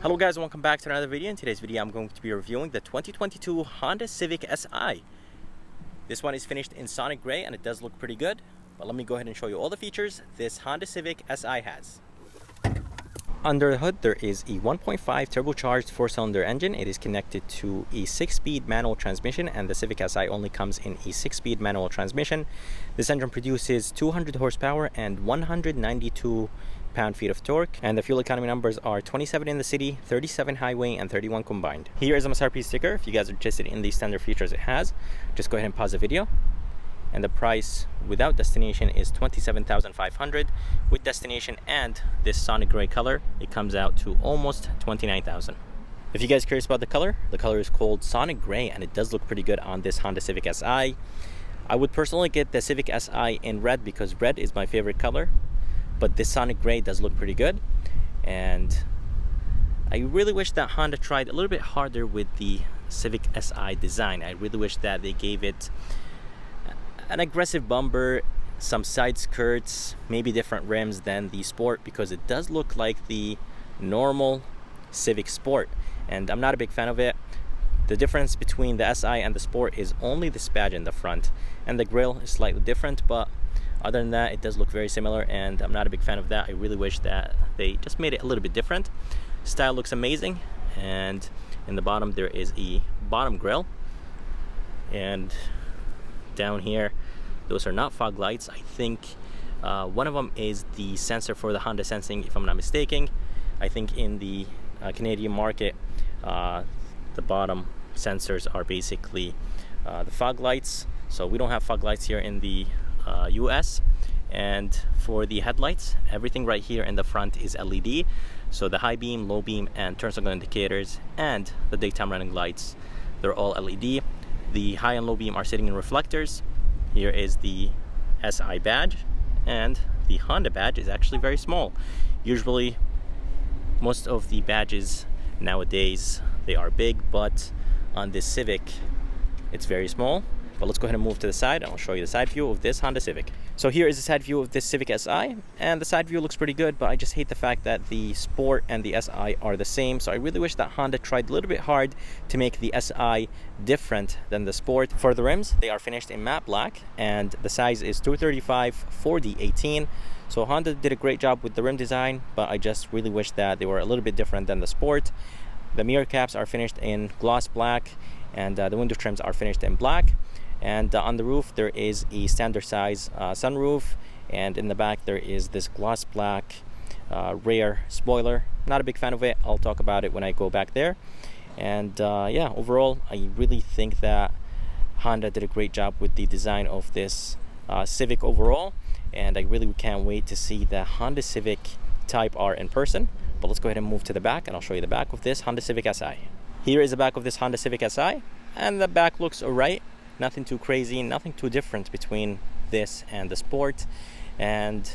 Hello guys, welcome back to another video. In today's video I'm going to be reviewing the 2022 Honda Civic Si. This one is finished in Sonic Gray and it does look pretty good. But let me go ahead and show you all the features this Honda Civic Si has. Under the hood there is a 1.5 turbocharged 4-cylinder engine. It is connected to a 6-speed manual transmission, and the Civic Si only comes in a 6-speed manual transmission. This engine produces 200 horsepower and 192 pound-feet of torque, and the fuel economy numbers are 27 in the city, 37 highway, and 31 combined. Here is a MSRP sticker. If you guys are interested in the standard features it has, just go ahead and pause the video. And the price without destination is $27,500. With destination and this Sonic Gray color, it comes out to almost $29,000. If you guys are curious about the color is called Sonic Gray, and it does look pretty good on this Honda Civic Si. I would personally get the Civic Si in red because red is my favorite color, but this Sonic Gray does look pretty good. And I really wish that Honda tried a little bit harder with the Civic Si design. I really wish that they gave it an aggressive bumper, some side skirts, maybe different rims than the Sport, because it does look like the normal Civic Sport, and I'm not a big fan of it. The difference between the Si and the Sport is only this badge in the front, and the grille is slightly different, but other than that it does look very similar, and I'm not a big fan of that. I really wish that they just made it a little bit different. Style looks amazing, and in the bottom there is a bottom grille, and down here those are not fog lights. I think one of them is the sensor for the Honda Sensing, if I'm not mistaken. I think in the Canadian market the bottom sensors are basically the fog lights, so we don't have fog lights here in the US. And for the headlights, everything right here in the front is LED, so the high beam, low beam, and turn signal indicators and the daytime running lights, they're all LED. The high and low beam are sitting in reflectors. Here is the Si badge, and the Honda badge is actually very small. Usually most of the badges nowadays, they are big, but on this Civic it's very small. But let's go ahead and move to the side and I'll show you the side view of this Honda Civic. So here is the side view of this Civic Si, and the side view looks pretty good, but I just hate the fact that the Sport and the Si are the same. So I really wish that Honda tried a little bit hard to make the Si different than the Sport. For the rims, they are finished in matte black, and the size is 235 40/18. So Honda did a great job with the rim design, but I just really wish that they were a little bit different than the Sport. The mirror caps are finished in gloss black, and the window trims are finished in black. And on the roof there is a standard size sunroof, and in the back there is this gloss black rear spoiler. Not a big fan of it. I'll talk about it when I go back there. And yeah, overall I really think that Honda did a great job with the design of this Civic overall, and I really can't wait to see the Honda Civic Type R in person. But let's go ahead and move to the back and I'll show you the back of this Honda Civic Si. Here is the back of this Honda Civic Si, and the back looks alright. Nothing too crazy, nothing too different between this and the Sport. And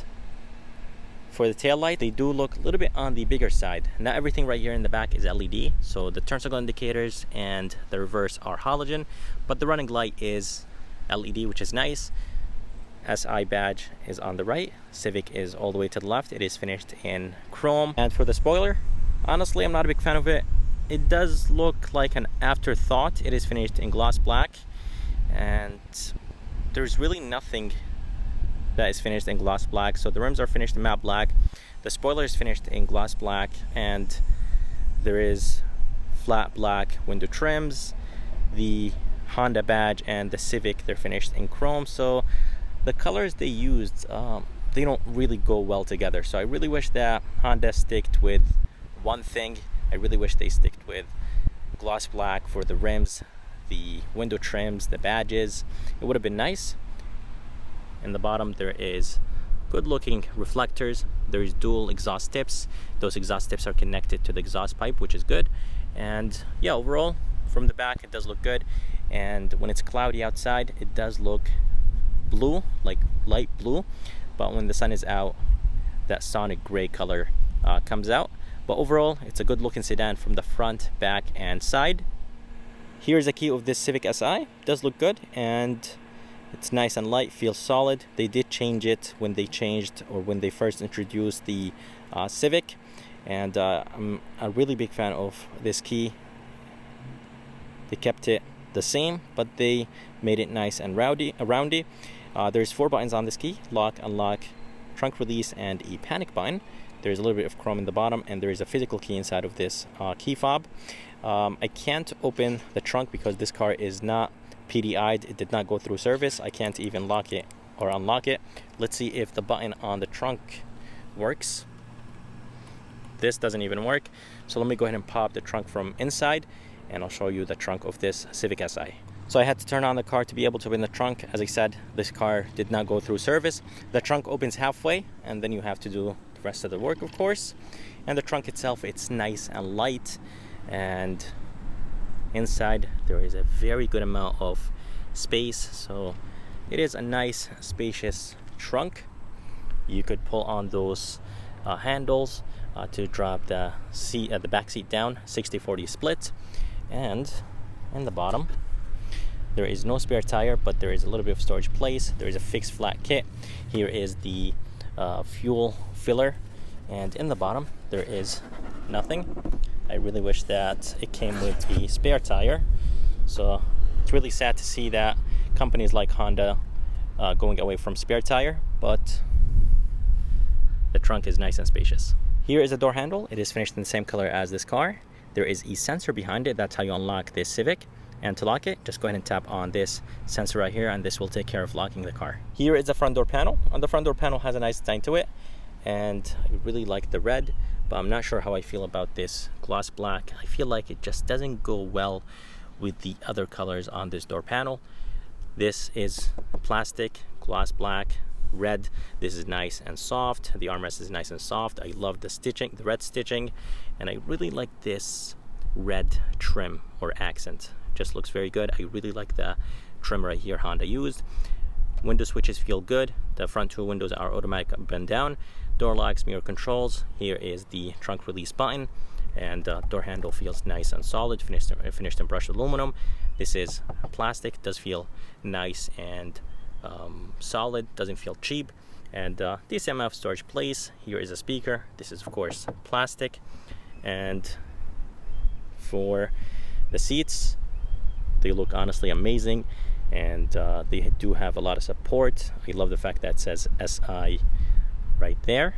for the taillight, they do look a little bit on the bigger side. Not everything right here in the back is LED, so the turn signal indicators and the reverse are halogen, but the running light is LED, which is nice. Si badge is on the right, Civic is all the way to the left. It is finished in chrome. And for the spoiler, honestly I'm not a big fan of it. It does look like an afterthought. It is finished in gloss black, and there's really nothing that is finished in gloss black. So the rims are finished in matte black, the spoiler is finished in gloss black, and there is flat black window trims. The Honda badge and the Civic, they're finished in chrome. So the colors they used, they don't really go well together. So I really wish that Honda sticked with one thing. I really wish they sticked with gloss black for the rims, the window trims, the badges. It would have been nice. In the bottom there is good looking reflectors. There is dual exhaust tips. Those exhaust tips are connected to the exhaust pipe, which is good. And yeah, overall from the back it does look good. And when it's cloudy outside it does look blue, like light blue, but when the sun is out that Sonic Gray color comes out. But overall it's a good looking sedan from the front, back, and side. Here's a key of this Civic Si. It does look good, and it's nice and light, feels solid. They did change it when they changed, or when they first introduced the Civic, and I'm a really big fan of this key. They kept it the same, but they made it nice and roundy. There's 4 buttons on this key: lock, unlock, trunk release, and a panic button. There's a little bit of chrome in the bottom, and there is a physical key inside of this key fob. I can't open the trunk because this car is not PDI'd. It did not go through service. I can't even lock it or unlock it. Let's see if the button on the trunk works. This doesn't even work. So let me go ahead and pop the trunk from inside, and I'll show you the trunk of this Civic Si. So I had to turn on the car to be able to open the trunk. As I said, this car did not go through service. The trunk opens halfway, and then you have to do the rest of the work, of course. And the trunk itself, it's nice and light, and inside there is a very good amount of space. So it is a nice, spacious trunk. You could pull on those handles to drop the seat at the back seat down, 60-40 split. And in the bottom, there is no spare tire, but there is a little bit of storage place. There is a fixed flat kit. Here is the fuel filler, and in the bottom there is nothing. I really wish that it came with a spare tire. So it's really sad to see that companies like Honda going away from spare tire, but the trunk is nice and spacious. Here is a door handle. It is finished in the same color as this car. There is a sensor behind it. That's how you unlock this Civic. And to lock it, just go ahead and tap on this sensor right here, and this will take care of locking the car. Here is the front door panel. And the front door panel has a nice design to it, and I really like the red, but I'm not sure how I feel about this gloss black. I feel like it just doesn't go well with the other colors on this door panel. This is plastic, gloss black, red. This is nice and soft. The armrest is nice and soft. I love the stitching, the red stitching, and I really like this red trim or accent. Just looks very good. I really like the trim right here Honda used. Window switches feel good. The front 2 windows are automatic up and down. Door locks, mirror controls. Here is the trunk release button, and door handle feels nice and solid, finished in brushed aluminum. This is plastic. Does feel nice and solid, doesn't feel cheap, and decent amount of storage place. Here is a speaker. This is of course plastic, and for the seats, they look honestly amazing, and they do have a lot of support. I love the fact that it says SI right there,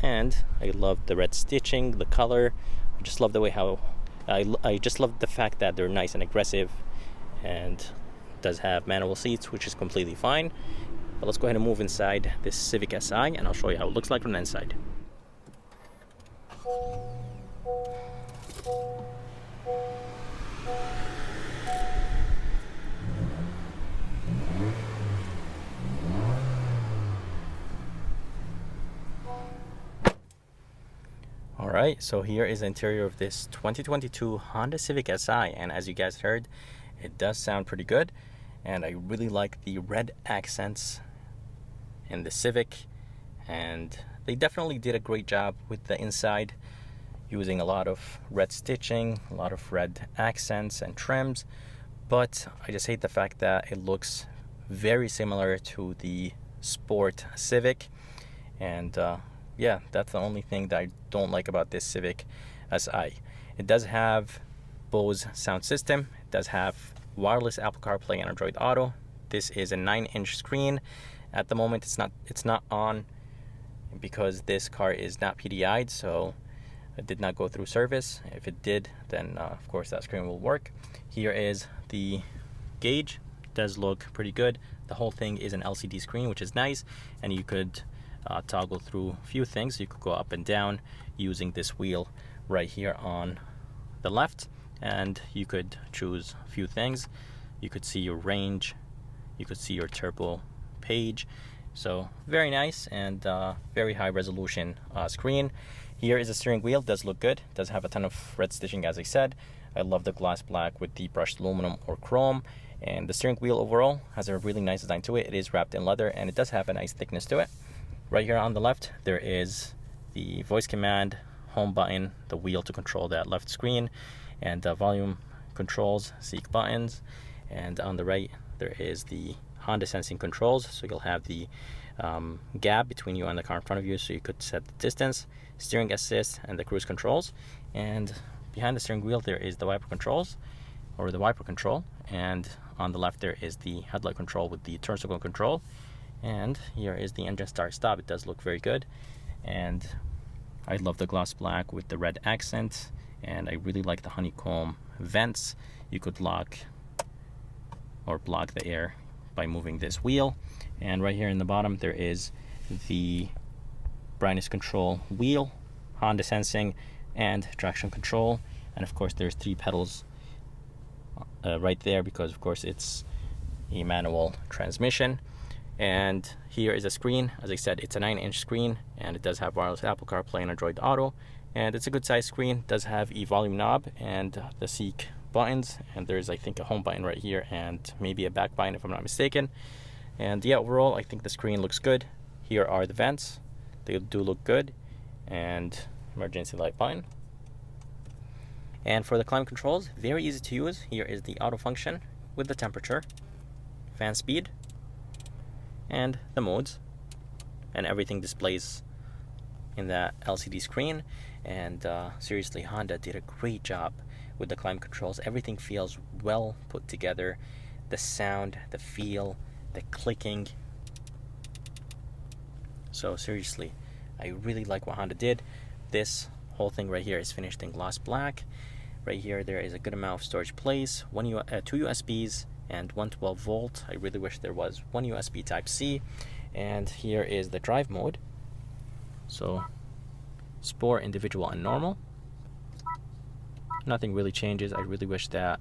and I love the red stitching, the color. I just love the way how I just love the fact that they're nice and aggressive, and does have manual seats, which is completely fine. But let's go ahead and move inside this Civic Si, and I'll show you how it looks like from the inside. Alright, so here is the interior of this 2022 Honda Civic Si, and as you guys heard, it does sound pretty good, and I really like the red accents in the Civic, and they definitely did a great job with the inside, using a lot of red stitching, a lot of red accents and trims, but I just hate the fact that it looks very similar to the Sport Civic, and yeah, that's the only thing that I don't like about this Civic Si. It does have Bose sound system. It does have wireless Apple CarPlay and Android Auto. This is a 9-inch screen. At the moment, it's not on because this car is not PDI'd, so it did not go through service. If it did, then of course that screen will work. Here is the gauge. It does look pretty good. The whole thing is an LCD screen, which is nice, and you could toggle through a few things. You could go up and down using this wheel right here on the left, and you could choose a few things. You could see your range, you could see your turbo page. So very nice, and very high resolution screen. Here is the steering wheel. It does look good. It does have a ton of red stitching, as I said. I love the gloss black with the brushed aluminum or chrome, and the steering wheel overall has a really nice design to it. It is wrapped in leather, and it does have a nice thickness to it. Right here on the left, there is the voice command, home button, the wheel to control that left screen, and volume controls, seek buttons. And on the right, there is the Honda sensing controls. So you'll have the gap between you and the car in front of you, so you could set the distance, steering assist, and the cruise controls. And behind the steering wheel there is the wiper controls, or the wiper control, and on the left there is the headlight control with the turn signal control. And here is the engine start stop. It does look very good, and I love the gloss black with the red accent, and I really like the honeycomb vents. You could lock or block the air by moving this wheel. And right here in the bottom there is the brightness control wheel, Honda sensing, and traction control. And of course there's 3 pedals right there, because of course it's a manual transmission. And here is a screen. As I said, it's a 9-inch screen, and it does have wireless Apple CarPlay and Android Auto, and it's a good size screen. It does have a volume knob and the seek buttons, and there's, I think, a home button right here and maybe a back button if I'm not mistaken. And yeah, overall I think the screen looks good. Here are the vents, they do look good, and emergency light button. And for the climate controls, very easy to use. Here is the auto function with the temperature, fan speed, and the modes, and everything displays in that LCD screen. And seriously, Honda did a great job with the climate controls. Everything feels well put together. The sound, the feel, the clicking. So seriously, I really like what Honda did. This whole thing right here is finished in gloss black. Right here there is a good amount of storage place, 2 USBs and 112 volt. I really wish there was 1 USB type C. And here is the drive mode. So sport, individual, and normal. Nothing really changes. I really wish that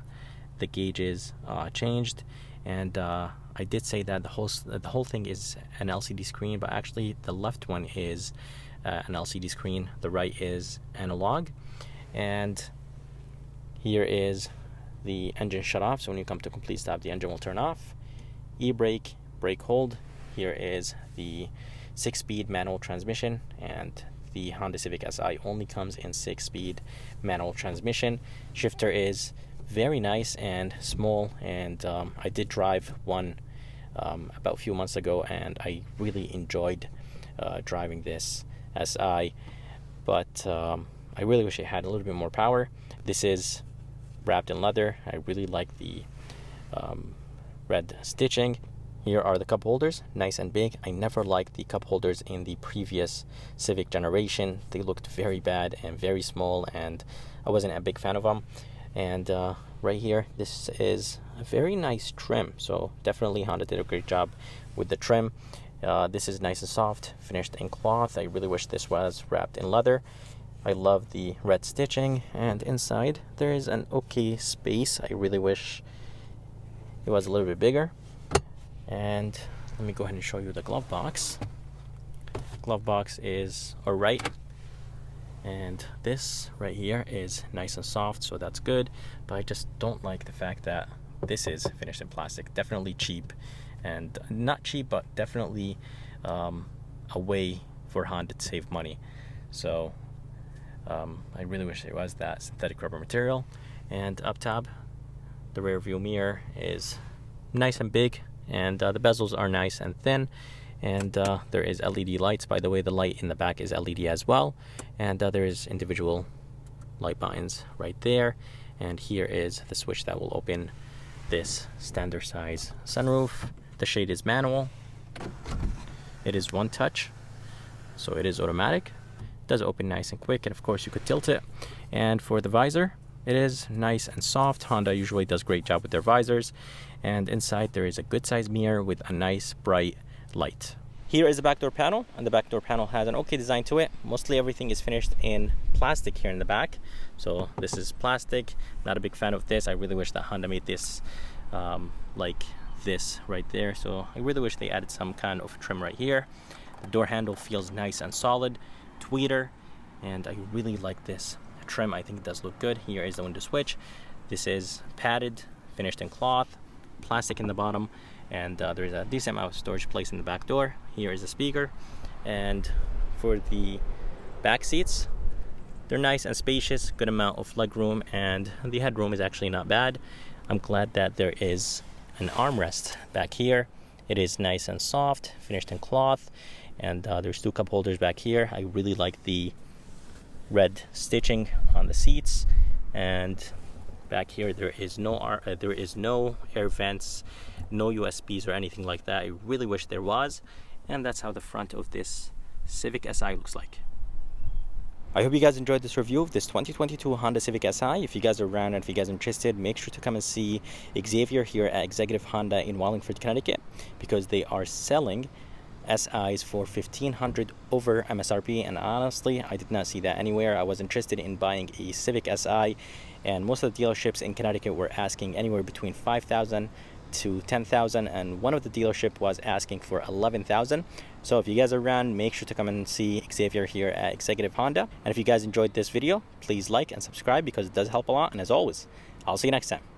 the gauges changed. And I did say that the whole thing is an LCD screen, but actually the left one is an LCD screen, the right is analog. And here is the engine shut off, so when you come to complete stop the engine will turn off. E-brake, brake hold. Here is the 6-speed manual transmission, and the Honda Civic Si only comes in 6-speed manual transmission. Shifter is very nice and small, and I did drive one about a few months ago, and I really enjoyed driving this Si, but I really wish it had a little bit more power. This is wrapped in leather. I really like the red stitching. Here are the cup holders, nice and big. I never liked the cup holders in the previous Civic generation. They looked very bad and very small, and I wasn't a big fan of them. And right here, this is a very nice trim, so definitely Honda did a great job with the trim. This is nice and soft, finished in cloth. I really wish this was wrapped in leather. I love the red stitching, and inside there is an okay space. I really wish it was a little bit bigger. And let me go ahead and show you the glove box. Glove box is alright, and this right here is nice and soft, so that's good. But I just don't like the fact that this is finished in plastic. Definitely cheap, and not cheap, but definitely a way for Honda to save money. So I really wish it was that synthetic rubber material. And up top, the rear view mirror is nice and big, and the bezels are nice and thin, and there is LED lights. By the way, the light in the back is LED as well, and there is individual light buttons right there. And here is the switch that will open this standard size sunroof. The shade is manual. It is one touch, so it is automatic. It does open nice and quick, and of course you could tilt it. And for the visor, it is nice and soft. Honda usually does a great job with their visors. And inside there is a good size mirror with a nice bright light. Here is the back door panel, and the back door panel has an okay design to it. Mostly everything is finished in plastic here in the back. So this is plastic. Not a big fan of this. I really wish that Honda made this like this right there. So I really wish they added some kind of trim right here. The door handle feels nice and solid, tweeter, and I really like this trim. I think it does look good. Here is the window switch. This is padded, finished in cloth, plastic in the bottom, and there's a decent amount of storage place in the back door. Here is the speaker. And for the back seats, they're nice and spacious, good amount of leg room, and the headroom is actually not bad. I'm glad that there is an armrest back here, It is nice and soft, finished in cloth, and there's 2 cup holders back here. I really like the red stitching on the seats, and back here there is no air vents, no USBs or anything like that. I really wish there was. And that's how the front of this Civic Si looks like. I hope you guys enjoyed this review of this 2022 Honda Civic Si. If you guys are around and if you guys are interested, make sure to come and see Xavier here at Executive Honda in Wallingford, Connecticut, because they are selling SIs for $1,500 over MSRP, and honestly I did not see that anywhere. I was interested in buying a Civic Si, and most of the dealerships in Connecticut were asking anywhere between $5,000 to $10,000, and one of the dealership was asking for $11,000. So if you guys are around, make sure to come and see Xavier here at Executive Honda. And if you guys enjoyed this video, please like and subscribe because it does help a lot. And as always, I'll see you next time.